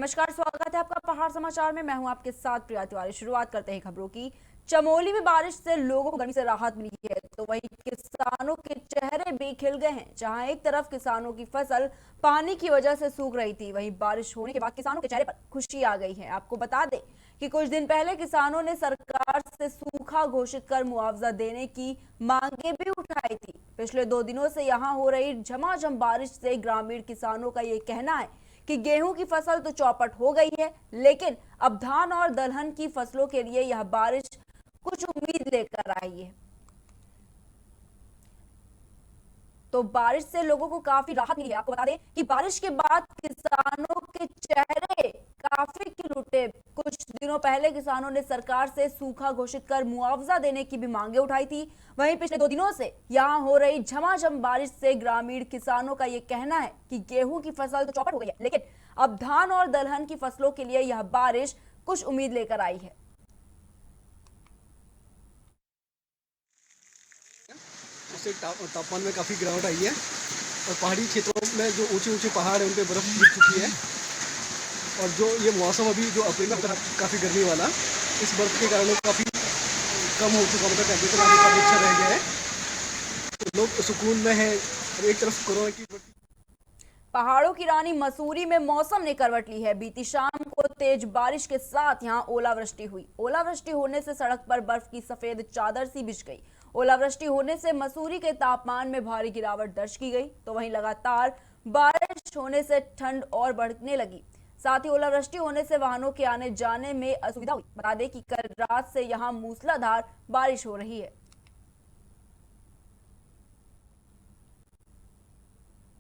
नमस्कार, स्वागत है आपका पहाड़ समाचार में। मैं हूं आपके साथ प्रिया तिवारी। शुरुआत करते हैं खबरों की। चमोली में बारिश से लोगों को गर्मी से राहत मिली है, तो वहीं किसानों के चेहरे भी खिल गए हैं। जहां एक तरफ किसानों की फसल पानी की वजह से सूख रही थी, वहीं बारिश होने के बाद किसानों के चेहरे पर खुशी आ गई है। आपको बता दें कि कुछ दिन पहले किसानों ने सरकार से सूखा घोषित कर मुआवजा देने की मांगे भी उठाई थी। पिछले 2 दिनों से यहाँ हो रही झमाझम बारिश से ग्रामीण किसानों का ये कहना है कि गेहूं की फसल तो चौपट हो गई है, लेकिन अब धान और दलहन की फसलों के लिए यह बारिश कुछ उम्मीद लेकर आई है। तो बारिश से लोगों को काफी राहत मिली है। आपको बता दें कि बारिश के बाद किसानों के चेहरे काफी खिल उठे। कुछ दिनों पहले किसानों ने सरकार से सूखा घोषित कर मुआवजा देने की भी मांगे उठाई थी। वहीं पिछले 2 दिनों से यहां हो रही झमाझम बारिश से ग्रामीण किसानों का यह कहना है कि गेहूं की फसल तो चौपट हो गई है, लेकिन अब धान और दलहन की फसलों के लिए यह बारिश कुछ उम्मीद लेकर आई है। उससे तापमान में काफ़ी गिरावट आई है और पहाड़ी क्षेत्रों में जो ऊंचे ऊंचे पहाड़ हैं उन पर बर्फ़ गिर चुकी है। और जो ये मौसम अभी जो अप्रैल में काफ़ी गर्मी वाला, इस बर्फ़ के कारण काफ़ी कम हो चुका, मतलब टेम्परेचर अभी काफ़ी अच्छा रह गया है, तो लोग सुकून में हैं। और एक तरफ कोरोना की पहाड़ों की रानी मसूरी में मौसम ने करवट ली है। बीती शाम को तेज बारिश के साथ यहां ओलावृष्टि हुई। ओलावृष्टि होने से सड़क पर बर्फ की सफेद चादर सी बिछ गई। ओलावृष्टि होने से मसूरी के तापमान में भारी गिरावट दर्ज की गई, तो वहीं लगातार बारिश होने से ठंड और बढ़ने लगी। साथ ही ओलावृष्टि होने से वाहनों के आने जाने में असुविधा हुई। बता दें कि कल रात से यहां मूसलाधार बारिश हो रही है।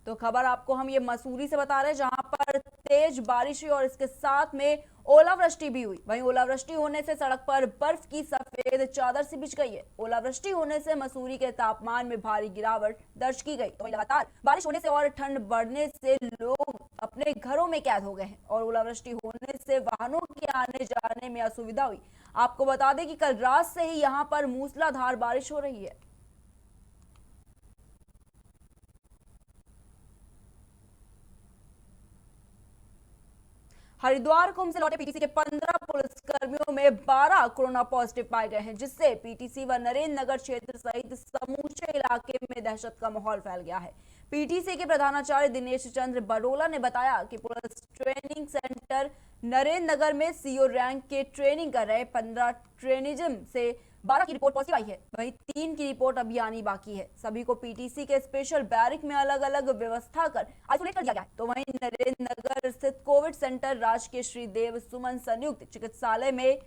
तो खबर आपको हम ये मसूरी से बता रहे हैं, जहां पर तेज बारिश हुई और इसके साथ में ओलावृष्टि भी हुई। वहीं ओलावृष्टि होने से सड़क पर बर्फ की सफेद चादर सी बिछ गई है। ओलावृष्टि होने से मसूरी के तापमान में भारी गिरावट दर्ज की गई। तो लगातार बारिश होने से और ठंड बढ़ने से लोग अपने घरों में कैद हो गए हैं और ओलावृष्टि होने से वाहनों के आने जाने में असुविधा हुई। आपको बता दें कि कल रात से ही यहाँ पर मूसलाधार बारिश हो रही है। हरिद्वार कुंभ से लौटे पीटीसी के 15 पुलिसकर्मियों में 12 कोरोना पॉजिटिव पाए गए हैं, जिससे पीटीसी व नरेंद्र नगर क्षेत्र सहित समूचे इलाके में दहशत का माहौल फैल गया है। पीटीसी के प्रधानाचार्य दिनेश चंद्र बरोला ने बताया कि police training centre Narendra Nagar में सीओ रैंक के ट्रेनिंग कर रहे 15 ट्रेनिज्म से 12 की रिपोर्ट पॉजिटिव आई है। वहीं 3 की रिपोर्ट अभी आनी बाकी है। सभी को पीटीसी के स्पेशल बैरिक में अलग अलग व्यवस्था कर आइसोलेट कर दिया गया है। तो वहीं नरेंद्र नगर स्थित कोविड सेंटर राजकीय श्री देव सुमन संयुक्त चिकित्सालय में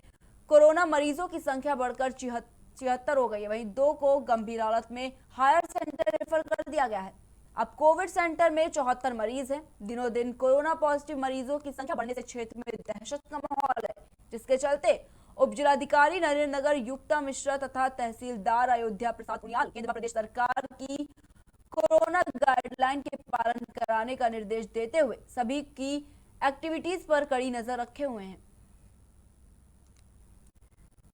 कोरोना मरीजों की संख्या बढ़कर 76 हो गई है। वहीं 2 को गंभीर हालत में हायर सेंटर रेफर कर दिया गया है। अब कोविड सेंटर में 74 मरीज हैं। दिनों दिन कोरोना पॉजिटिव मरीजों की संख्या बढ़ने से क्षेत्र में दहशत का माहौल है, जिसके चलते उप जिलाधिकारी नरेंद्र नगर युक्ता मिश्रा तथा तहसीलदार अयोध्या प्रसाद उनियाल केंद्र व प्रदेश सरकार की कोरोना गाइडलाइन के पालन कराने का निर्देश देते हुए सभी की एक्टिविटीज पर कड़ी नजर रखे हुए हैं।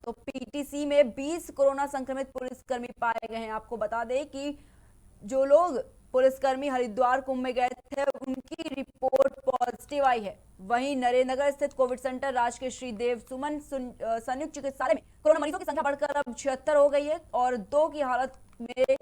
तो पीटीसी में 20 कोरोना संक्रमित पुलिसकर्मी पाए गए हैं। आपको बता दें कि जो लोग पुलिसकर्मी हरिद्वार कुंभ में गए थे, उनकी रिपोर्ट पॉजिटिव आई है। वहीं नरेंद्र नगर स्थित कोविड सेंटर राजकीय श्री देव सुमन संयुक्त चिकित्सालय में कोरोना मरीजों की संख्या बढ़कर अब 76 हो गई है और 2 की हालत में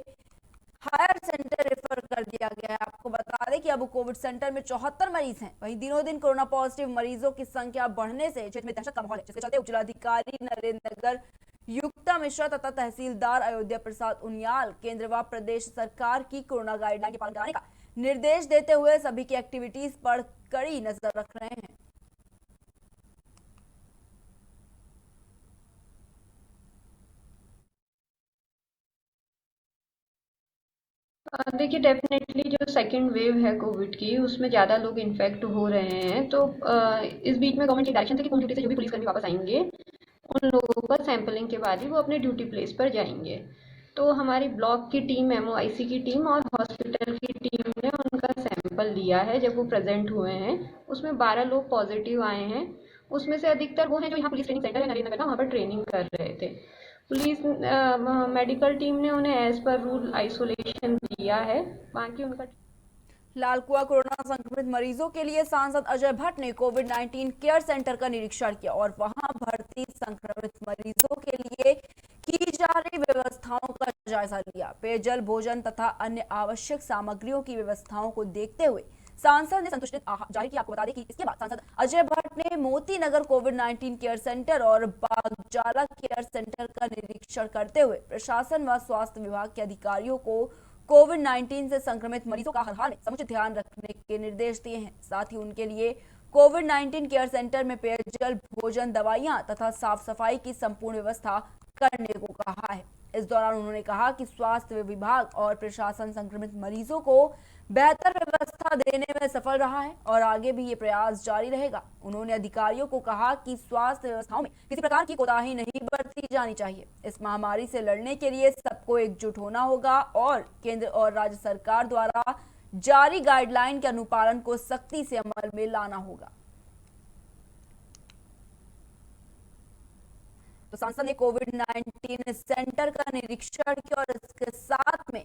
हायर सेंटर रेफर कर दिया गया है। आपको बता दें कि अब कोविड सेंटर में 74 मरीज हैं। वहीं दिनों दिन कोरोना पॉजिटिव मरीजों की संख्या बढ़ने से क्षेत्र में दहशत का माहौल है, जिसके चलते उप जिलाधिकारी नरेंद्र नगर युक्ता मिश्रा तथा तहसीलदार अयोध्या प्रसाद उनियाल केंद्र व प्रदेश सरकार की कोरोना गाइडलाइन के पालन कराने का निर्देश देते हुए सभी की एक्टिविटीज पर कड़ी नजर रख रहे हैं। देखिए, डेफिनेटली जो सेकंड वेव है कोविड की, उसमें ज़्यादा लोग इन्फेक्ट हो रहे हैं। तो इस बीच में गवर्नमेंट की डायरेक्शन है कि पूरी ड्यूटी से जो भी पुलिसकर्मी वापस आएंगे, उन लोगों का सैंपलिंग के बाद ही वो अपने ड्यूटी प्लेस पर जाएंगे। तो हमारी ब्लॉक की टीम, एमओआईसी की टीम और हॉस्पिटल की टीम ने उनका सैंपल लिया है। जब वो प्रेजेंट हुए हैं, उसमें 12 लोग पॉजिटिव आए हैं। उसमें से अधिकतर वो हैं जो यहाँ पुलिस ट्रेनिंग सेंटर है नरेंद्र नगर का, वहाँ पर ट्रेनिंग कर रहे थे। पुलिस मेडिकल टीम ने उन्हें एज पर रूल आइसोलेशन दिया है। बाकी उनका लालकुआ कोरोना संक्रमित मरीजों के लिए सांसद अजय भट्ट ने कोविड-19 केयर सेंटर का निरीक्षण किया और वहां भर्ती संक्रमित मरीजों के लिए की जा रही व्यवस्थाओं का जायजा लिया। पेयजल, भोजन तथा अन्य आवश्यक सामग्रियों की व्यवस्थाओं को देखते हुए सांसद ने संतुष्टि जाहिर की। आपको बता दें कि इसके बाद सांसद अजय भट्ट ने मोती नगर कोविड-19 केयर सेंटर और बागजाला केयर सेंटर का निरीक्षण करते हुए प्रशासन व स्वास्थ्य विभाग के अधिकारियों को कोविड-19 से संक्रमित मरीजों का हर हाल में समुचित ध्यान रखने के निर्देश दिए हैं। साथ ही उनके लिए कोविड-19 केयर सेंटर में पेयजल, भोजन, दवाइयां तथा साफ सफाई की संपूर्ण व्यवस्था करने को कहा है। इस दौरान उन्होंने कहा कि स्वास्थ्य विभाग और प्रशासन संक्रमित मरीजों को बेहतर व्यवस्था देने में सफल रहा है और आगे भी ये प्रयास जारी रहेगा। उन्होंने अधिकारियों को कहा कि स्वास्थ्य व्यवस्थाओं में किसी प्रकार की कोताही नहीं बरती जानी चाहिए। इस महामारी से लड़ने के लिए सबको एकजुट होना होगा और केंद्र और राज्य सरकार द्वारा जारी गाइडलाइन के अनुपालन को सख्ती से अमल में लाना होगा। तो सांसद ने कोविड-19 सेंटर का निरीक्षण किया और इसके साथ में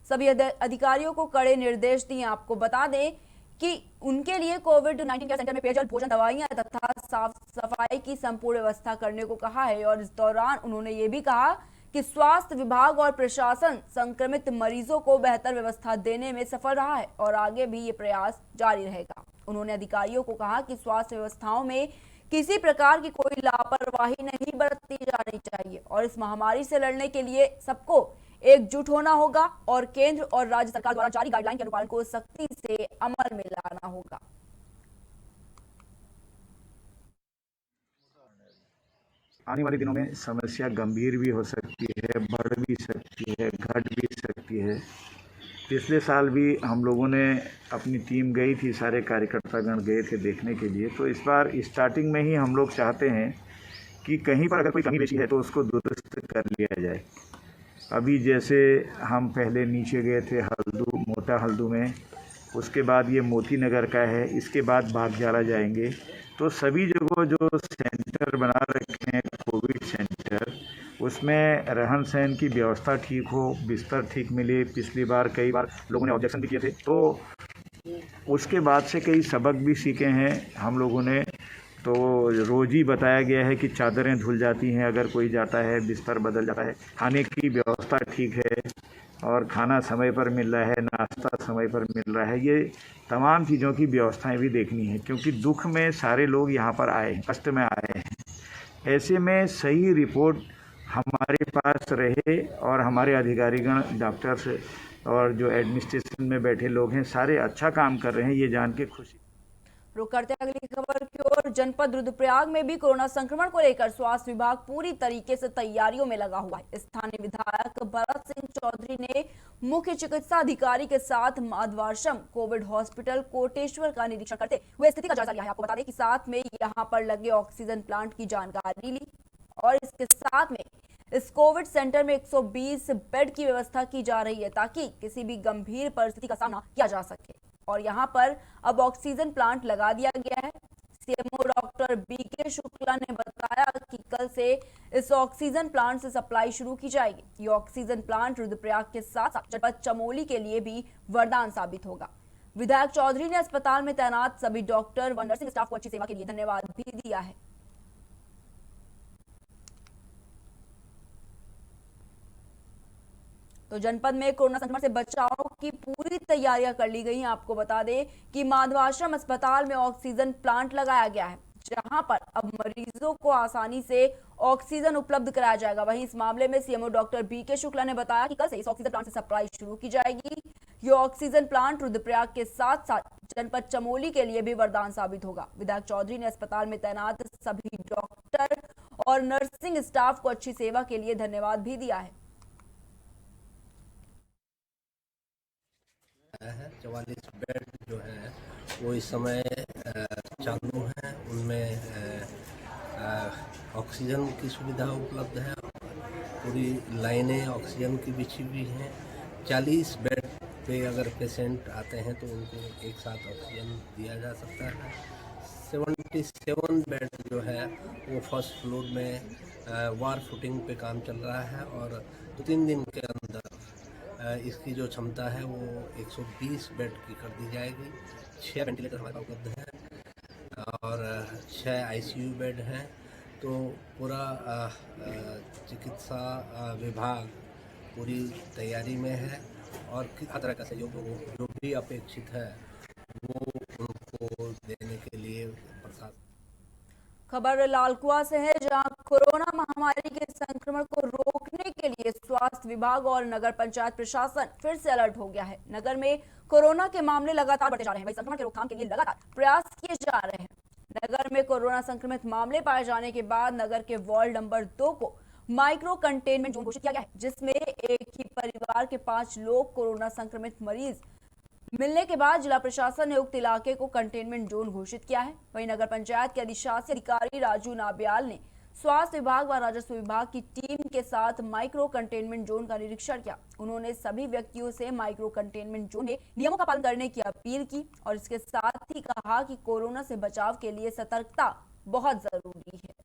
सभी अधिकारियों को कड़े निर्देश दिए। आपको बता दें कि उनके लिए कोविड-19 केयर सेंटर में पेयजल, भोजन, दवाइयां तथा साफ सफाई की संपूर्ण व्यवस्था करने को कहा है और इस दौरान उन्होंने ये भी कहा कि स्वास्थ्य विभाग और प्रशासन संक्रमित मरीजों को बेहतर व्यवस्था देने में सफल रहा है और आगे भी ये प्रयास जारी रहेगा। उन्होंने अधिकारियों को कहा कि स्वास्थ्य व्यवस्थाओं में किसी प्रकार की कोई लापरवाही नहीं बरती जानी चाहिए और इस महामारी से लड़ने के लिए सबको एकजुट होना होगा और केंद्र और राज्य सरकार द्वारा जारी गाइडलाइन के अनुपालन को सख्ती से अमल में लाना होगा। आने वाले दिनों में समस्या गंभीर भी हो सकती है, बढ़ भी सकती है, घट भी सकती है। पिछले साल भी हम लोगों ने अपनी टीम गई थी, सारे कार्यकर्तागण गए थे देखने के लिए। तो इस बार स्टार्टिंग में ही हम लोग चाहते हैं कि कहीं पर अगर कोई कमी बेशी है तो उसको दुरुस्त कर लिया जाए। अभी जैसे हम पहले नीचे गए थे हल्दू, मोटा हल्दू में, उसके बाद ये मोती नगर का है, इसके बाद बागजाला जाएंगे। तो सभी जगह जो सेंटर बना रखे हैं कोविड सेंटर, उसमें रहन सहन की व्यवस्था ठीक हो, बिस्तर ठीक मिले। पिछली बार कई बार लोगों ने ऑब्जेक्शन भी किए थे, तो उसके बाद से कई सबक भी सीखे हैं हम लोगों ने। तो रोज़ ही बताया गया है कि चादरें धुल जाती हैं अगर कोई जाता है, बिस्तर बदल जाता है, खाने की व्यवस्था ठीक है और खाना समय पर मिल रहा है, नाश्ता समय पर मिल रहा है। ये तमाम चीज़ों की व्यवस्थाएं भी देखनी है क्योंकि दुख में सारे लोग यहाँ पर आए हैं, कष्ट में आए हैं। ऐसे में सही रिपोर्ट हमारे पास रहे और हमारे अधिकारीगण, डॉक्टर्स और जो एडमिनिस्ट्रेशन में बैठे लोग हैं, सारे अच्छा काम कर रहे हैं, ये जान के खुशी। रुक करते हैं अगली खबर की ओर। जनपद रुद्रप्रयाग में भी कोरोना संक्रमण को लेकर स्वास्थ्य विभाग पूरी तरीके से तैयारियों में लगा हुआ है। स्थानीय विधायक भरत सिंह चौधरी ने मुख्य चिकित्सा अधिकारी के साथ माधवाश्रम कोविड हॉस्पिटल कोटेश्वर का निरीक्षण करते हुए स्थिति का जायजा लिया है। आपको बता दें कि साथ में यहाँ पर लगे ऑक्सीजन प्लांट की जानकारी ली और इसके साथ में इस कोविड सेंटर में 120 बेड की व्यवस्था की जा रही है ताकि किसी भी गंभीर परिस्थिति का सामना किया जा सके। और यहाँ पर अब ऑक्सीजन प्लांट लगा दिया गया है। सीएमओ डॉक्टर बीके शुक्ला ने बताया कि कल से इस ऑक्सीजन प्लांट से सप्लाई शुरू की जाएगी। ये ऑक्सीजन प्लांट रुद्रप्रयाग के साथ साथ जनपद चमोली के लिए भी वरदान साबित होगा। विधायक चौधरी ने अस्पताल में तैनात सभी डॉक्टर व नर्सिंग स्टाफ को अच्छी सेवा के लिए धन्यवाद भी दिया है। तो जनपद में कोरोना संक्रमण से बचाव की पूरी तैयारियां कर ली गई हैं। आपको बता दें कि माधवाश्रम अस्पताल में ऑक्सीजन प्लांट लगाया गया है जहां पर अब मरीजों को आसानी से ऑक्सीजन उपलब्ध कराया जाएगा। वहीं इस मामले में सीएमओ डॉक्टर बीके शुक्ला ने बताया कि कल से इस ऑक्सीजन प्लांट से सप्लाई शुरू की जाएगी। ये ऑक्सीजन प्लांट रुद्रप्रयाग के साथ साथ जनपद चमोली के लिए भी वरदान साबित होगा। विधायक चौधरी ने अस्पताल में तैनात सभी डॉक्टर और नर्सिंग स्टाफ को अच्छी सेवा के लिए धन्यवाद भी दिया है। 44 बेड जो है वो इस समय चालू हैं। उनमें ऑक्सीजन की सुविधा उपलब्ध है। पूरी लाइनें ऑक्सीजन की बिछी हुई हैं। 40 बेड पे अगर पेशेंट आते हैं तो उनको एक साथ ऑक्सीजन दिया जा सकता है। 77 बेड जो है वो फर्स्ट फ्लोर में वार फुटिंग पे काम चल रहा है और 2-3 दिन के अंदर इसकी जो क्षमता है वो 120 बेड की कर दी जाएगी। 6 वेंटिलेटर हमारे पास उपलब्ध हैं और 6 आईसीयू बेड हैं। तो पूरा चिकित्सा विभाग पूरी तैयारी में है और किस तरह का सहयोग जो भी अपेक्षित है वो उनको देने के लिए प्रशासन। खबर लालकुआ से है, जहां कोरोना महामारी के संक्रमण को रोकने के लिए स्वास्थ्य विभाग और नगर पंचायत प्रशासन फिर से अलर्ट हो गया है। नगर में कोरोना के मामले लगातार बढ़ते जा रहे हैं। वहीं संक्रमण की रोकथाम के लिए लगातार प्रयास किए जा रहे हैं। नगर में कोरोना संक्रमित मामले पाए जाने के बाद नगर के वार्ड नंबर 2 को माइक्रो कंटेनमेंट जोन घोषित किया गया है, जिसमें एक ही परिवार के 5 लोग कोरोना संक्रमित मरीज मिलने के बाद जिला प्रशासन ने उक्त इलाके को कंटेनमेंट जोन घोषित किया है। वहीं नगर पंचायत के अधिशासी अधिकारी राजू नाबियाल ने स्वास्थ्य विभाग व राजस्व विभाग की टीम के साथ माइक्रो कंटेनमेंट जोन का निरीक्षण किया। उन्होंने सभी व्यक्तियों से माइक्रो कंटेनमेंट जोन में नियमों का पालन करने की अपील की और इसके साथ ही कहा कि कोरोना से बचाव के लिए सतर्कता बहुत जरूरी है।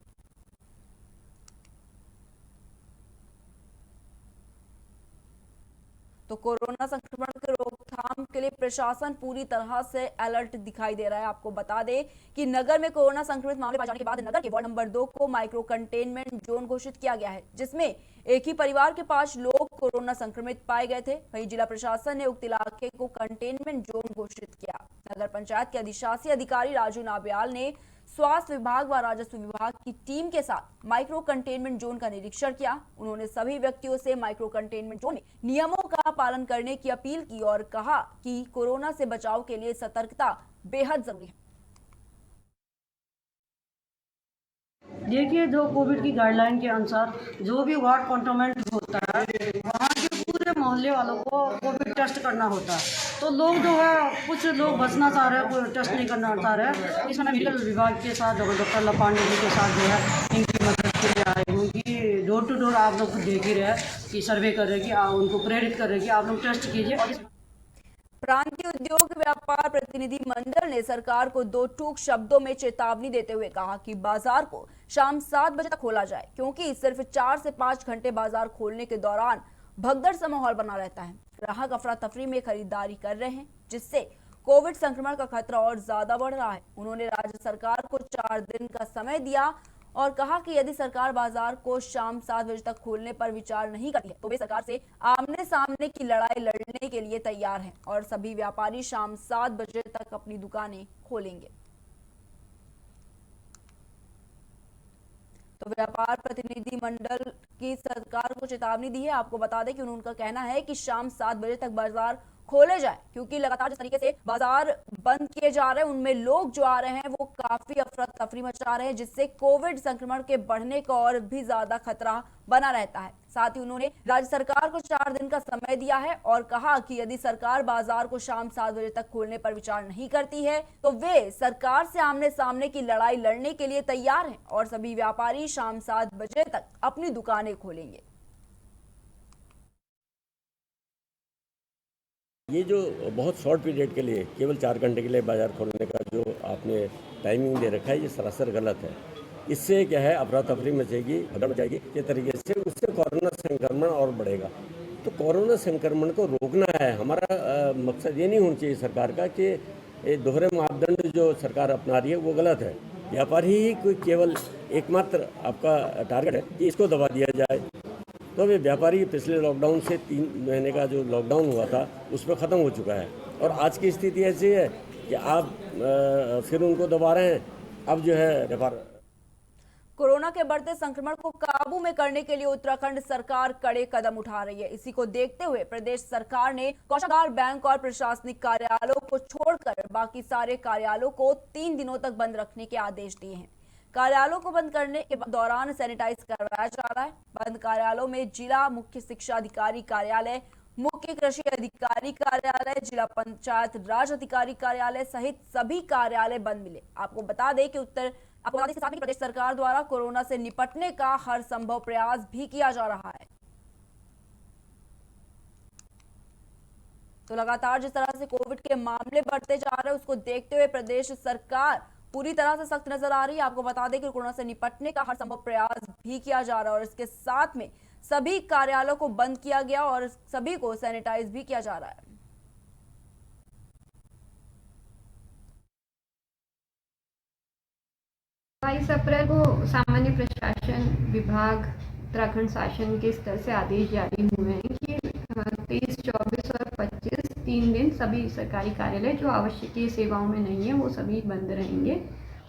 तो कोरोना संक्रमण के रोकथाम के लिए प्रशासन पूरी तरह से अलर्ट दिखाई दे रहा है। आपको बता दें कि नगर में कोरोना संक्रमित मामले पाए जाने के बाद नगर के वार्ड नंबर 2 को माइक्रो कंटेनमेंट जोन घोषित किया गया है, जिसमें एक ही परिवार के 5 लोग कोरोना संक्रमित पाए गए थे। वहीं जिला प्रशासन ने उक्त इलाके को कंटेनमेंट जोन घोषित किया। नगर पंचायत के अधिशासी अधिकारी राजू नाबियाल ने स्वास्थ्य विभाग व राजस्व विभाग की टीम के साथ माइक्रो कंटेनमेंट जोन का निरीक्षण किया। उन्होंने सभी व्यक्तियों से माइक्रो कंटेनमेंट जोन में नियमों का पालन करने की अपील की और कहा कि कोरोना से बचाव के लिए सतर्कता बेहद जरूरी है। देखिए, जो कोविड की गाइडलाइन के अनुसार जो भी वार्ड कंटेनमेंट होता है वहाँ के पूरे मोहल्ले वालों को कोविड टेस्ट करना होता है। तो लोग जो है, कुछ लोग बचना चाह रहे हैं, कोई टेस्ट नहीं करना चाह रहे हैं। इसमें मेडिकल विभाग के साथ डॉक्टर लपांडे जी के साथ जो है इनकी मदद के लिए आए, क्योंकि डोर टू डोर आप लोग देख ही रहे कि सर्वे कर रहे कि उनको प्रेरित कर रहे कि आप लोग टेस्ट कीजिए। प्रांतीय उद्योग व्यापार प्रतिनिधि मंडल ने सरकार को 2 टूक शब्दों में चेतावनी देते हुए कहा कि बाजार को शाम 7 बजे तक खोला जाए, क्योंकि सिर्फ 4 से 5 घंटे बाजार खोलने के दौरान भगदड़ सा माहौल बना रहता है। ग्राहक अफरा तफरी में खरीदारी कर रहे हैं, जिससे कोविड संक्रमण का खतरा और ज्यादा बढ़ रहा है। उन्होंने राज्य सरकार को 4 दिन का समय दिया और कहा कि यदि सरकार बाजार को शाम 7 बजे तक खोलने पर विचार नहीं करती है तो वे सरकार से आमने सामने की लड़ाई लड़ने के लिए तैयार हैं और सभी व्यापारी शाम 7 बजे तक अपनी दुकानें खोलेंगे। तो व्यापार प्रतिनिधि मंडल की सरकार को चेतावनी दी है। आपको बता दें कि उनका कहना है कि शाम 7 बजे तक बाजार खोले जाए, क्योंकि लगातार जिस तरीके से बाजार बंद किए जा रहे हैं उनमें लोग जो आ रहे हैं वो काफी अफरा तफरी मचा रहे हैं, जिससे कोविड संक्रमण के बढ़ने का और भी ज्यादा खतरा बना रहता है। साथ ही उन्होंने राज्य सरकार को 4 दिन का समय दिया है और कहा कि यदि सरकार बाजार को शाम 7 बजे तक खोलने पर विचार नहीं करती है तो वे सरकार से आमने सामने की लड़ाई लड़ने के लिए तैयार हैं और सभी व्यापारी शाम 7 बजे तक अपनी दुकानें खोलेंगे। ये जो बहुत शॉर्ट पीरियड के लिए केवल 4 घंटे के लिए बाज़ार खोलने का जो आपने टाइमिंग दे रखा है, ये सरासर गलत है। इससे क्या है, अफरा तफरी मचेगी, भगदड़ मचाएगी। इस तरीके से उससे कोरोना संक्रमण और बढ़ेगा। तो कोरोना संक्रमण को रोकना है। हमारा मकसद ये नहीं होना चाहिए सरकार का कि ये दोहरे मापदंड जो सरकार अपना रही है वो गलत है। व्यापारी ही कोई केवल एकमात्र आपका टारगेट है कि इसको दबा दिया जाए। तो वे व्यापारी पिछले लॉकडाउन से 3 महीने का जो लॉकडाउन हुआ था उसमें ख़त्म हो चुका है और आज की स्थिति ऐसी है कि आप फिर उनको दबा रहे हैं। अब जो है व्यापार कोरोना के बढ़ते संक्रमण को काबू में करने के लिए उत्तराखंड सरकार कड़े कदम उठा रही है। इसी को देखते हुए प्रदेश सरकार ने कोषागार, बैंक और प्रशासनिक कार्यालयों को छोड़कर बाकी सारे कार्यालयों को 3 दिनों तक बंद रखने के आदेश दिए हैं। कार्यालयों को बंद करने के दौरान सैनिटाइज करवाया जा रहा है। बंद कार्यालयों में जिला मुख्य शिक्षा अधिकारी कार्यालय, मुख्य कृषि अधिकारी कार्यालय, जिला पंचायत राज अधिकारी कार्यालय सहित सभी कार्यालय बंद मिले। आपको बता दें कि प्रदेश सरकार द्वारा कोरोना से निपटने का हर संभव प्रयास भी किया जा रहा है। तो लगातार जिस तरह से कोविड के मामले बढ़ते जा रहे हैं उसको देखते हुए प्रदेश सरकार पूरी तरह से सख्त नजर आ रही है। आपको बता दें कि कोरोना से निपटने का हर संभव प्रयास भी किया जा रहा है और इसके साथ में सभी कार्यालयों को बंद किया गया और सभी को सैनिटाइज भी किया जा रहा है। 22 अप्रैल को सामान्य प्रशासन विभाग उत्तराखंड शासन के स्तर से आदेश जारी हुए हैं कि 23, 24 और 25 3 दिन सभी सरकारी कार्यालय जो आवश्यकीय सेवाओं में नहीं है वो सभी बंद रहेंगे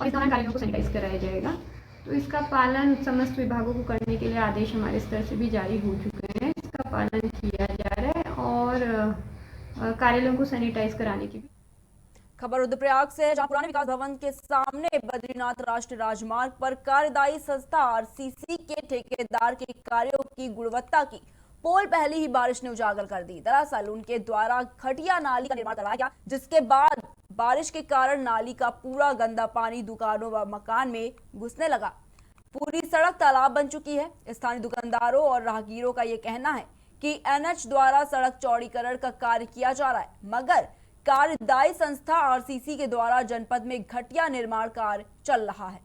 और इस दौरान कार्यालयों को सैनिटाइज कराया जाएगा। तो इसका पालन समस्त विभागों को करने के लिए आदेश हमारे स्तर से भी जारी हो चुके हैं। इसका पालन किया जा रहा है और कार्यालयों को सैनिटाइज कराने की भी। खबर रुद्रप्रयाग से है, जहां पुराने विकास भवन के सामने बद्रीनाथ राष्ट्रीय राजमार्ग पर कार्यदायी संस्था आरसीसी के ठेकेदार के कार्यों की गुणवत्ता की पोल पहली ही बारिश ने उजागर कर दी। दरअसल उनके द्वारा खटिया नाली का निर्माण कराया गया, जिसके बाद बारिश के कारण नाली का पूरा गंदा पानी दुकानों व मकान में घुसने लगा। पूरी सड़क तालाब बन चुकी है। स्थानीय दुकानदारों और राहगीरों का ये कहना है कि एनएच द्वारा सड़क चौड़ीकरण का कार्य किया जा रहा है, मगर कार्यदायी संस्था आरसीसी के द्वारा जनपद में घटिया निर्माण कार्य चल रहा है।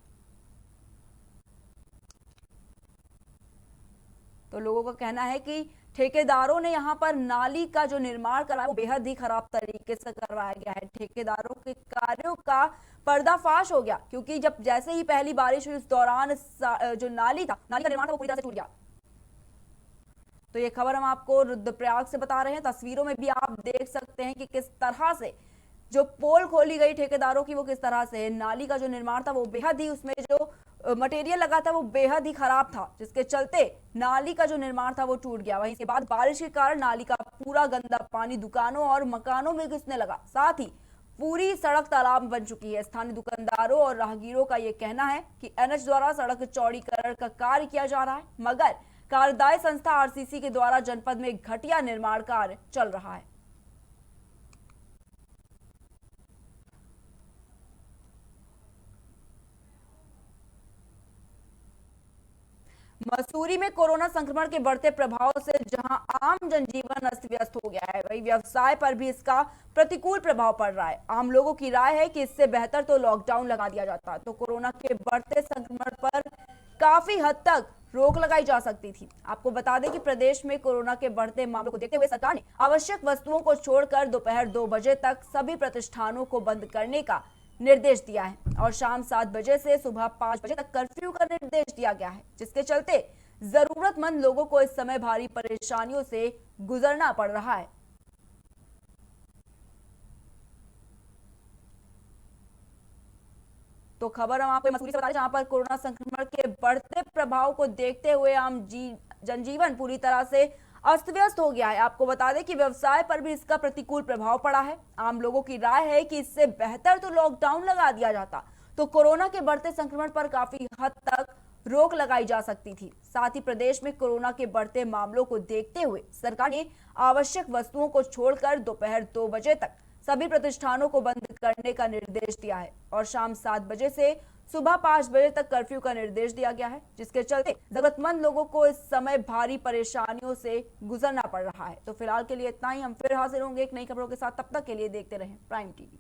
तो लोगों का कहना है कि ठेकेदारों ने यहां पर नाली का जो निर्माण कराया वो बेहद ही खराब तरीके से करवाया गया है। ठेकेदारों के कार्यों का पर्दाफाश हो गया, क्योंकि जब जैसे ही पहली बारिश हुई उस दौरान जो नाली का निर्माण था वो पूरी तरह से टूट गया। तो ये खबर हम आपको रुद्रप्रयाग से बता रहे हैं। तस्वीरों में भी आप देख सकते हैं कि किस तरह से जो पोल खोली गई ठेकेदारों की वो किस तरह से नाली का जो निर्माण था वो बेहद ही, उसमें जो मटेरियल लगा था वो बेहद ही खराब था, जिसके चलते नाली का जो निर्माण था वो टूट गया। वहीं इसके बाद बारिश के कारण नाली का पूरा गंदा पानी दुकानों और मकानों में घुसने लगा, साथ ही पूरी सड़क तालाब बन चुकी है। स्थानीय दुकानदारों और राहगीरों का ये कहना है कि एनएच द्वारा सड़क चौड़ीकरण का कार्य किया जा रहा है, मगर कार्यदायी संस्था आरसीसी के द्वारा जनपद में घटिया निर्माण कार्य चल रहा है। मसूरी में कोरोना संक्रमण के बढ़ते प्रभाव से जहां आम जनजीवन अस्त व्यस्त हो गया है, वहीं व्यवसाय पर भी इसका प्रतिकूल प्रभाव पड़ रहा है। आम लोगों की राय है कि इससे बेहतर तो लॉकडाउन लगा दिया जाता, तो कोरोना के बढ़ते संक्रमण पर काफी हद तक रोक लगाई जा सकती थी। आपको बता दें कि प्रदेश में कोरोना के बढ़ते मामलों को देखते हुए सरकार ने आवश्यक वस्तुओं को छोड़कर दोपहर 2 बजे तक सभी प्रतिष्ठानों को बंद करने का निर्देश दिया है और शाम 7 बजे से सुबह 5 बजे तक कर्फ्यू का निर्देश दिया गया है, जिसके चलते जरूरतमंद लोगों को इस समय भारी परेशानियों से गुजरना पड़ रहा है। तो खबर हम आपको मसूरी से बता रहे हैं, जहां पर कोरोना संक्रमण के बढ़ते प्रभाव को देखते हुए आम जनजीवन पूरी तरह से अस्त व्यस्त हो गया है। आपको बता दें कि व्यवसाय पर भी इसका प्रतिकूल प्रभाव पड़ा है। आम लोगों की राय है कि इससे बेहतर तो लॉकडाउन लगा दिया जाता, तो कोरोना के बढ़ते संक्रमण पर काफी हद तक रोक लगाई जा सकती थी। साथ ही प्रदेश में कोरोना के बढ़ते मामलों को देखते हुए सरकार ने आवश्यक वस्तुओं को छोड़कर दोपहर 2 बजे तक सभी प्रतिष्ठानों को बंद करने का निर्देश दिया है और शाम 7 बजे से सुबह 5 बजे तक कर्फ्यू का निर्देश दिया गया है, जिसके चलते जरूरतमंद लोगों को इस समय भारी परेशानियों से गुजरना पड़ रहा है। तो फिलहाल के लिए इतना ही। हम फिर हाजिर होंगे एक नई खबरों के साथ, तब तक के लिए देखते रहें प्राइम टीवी।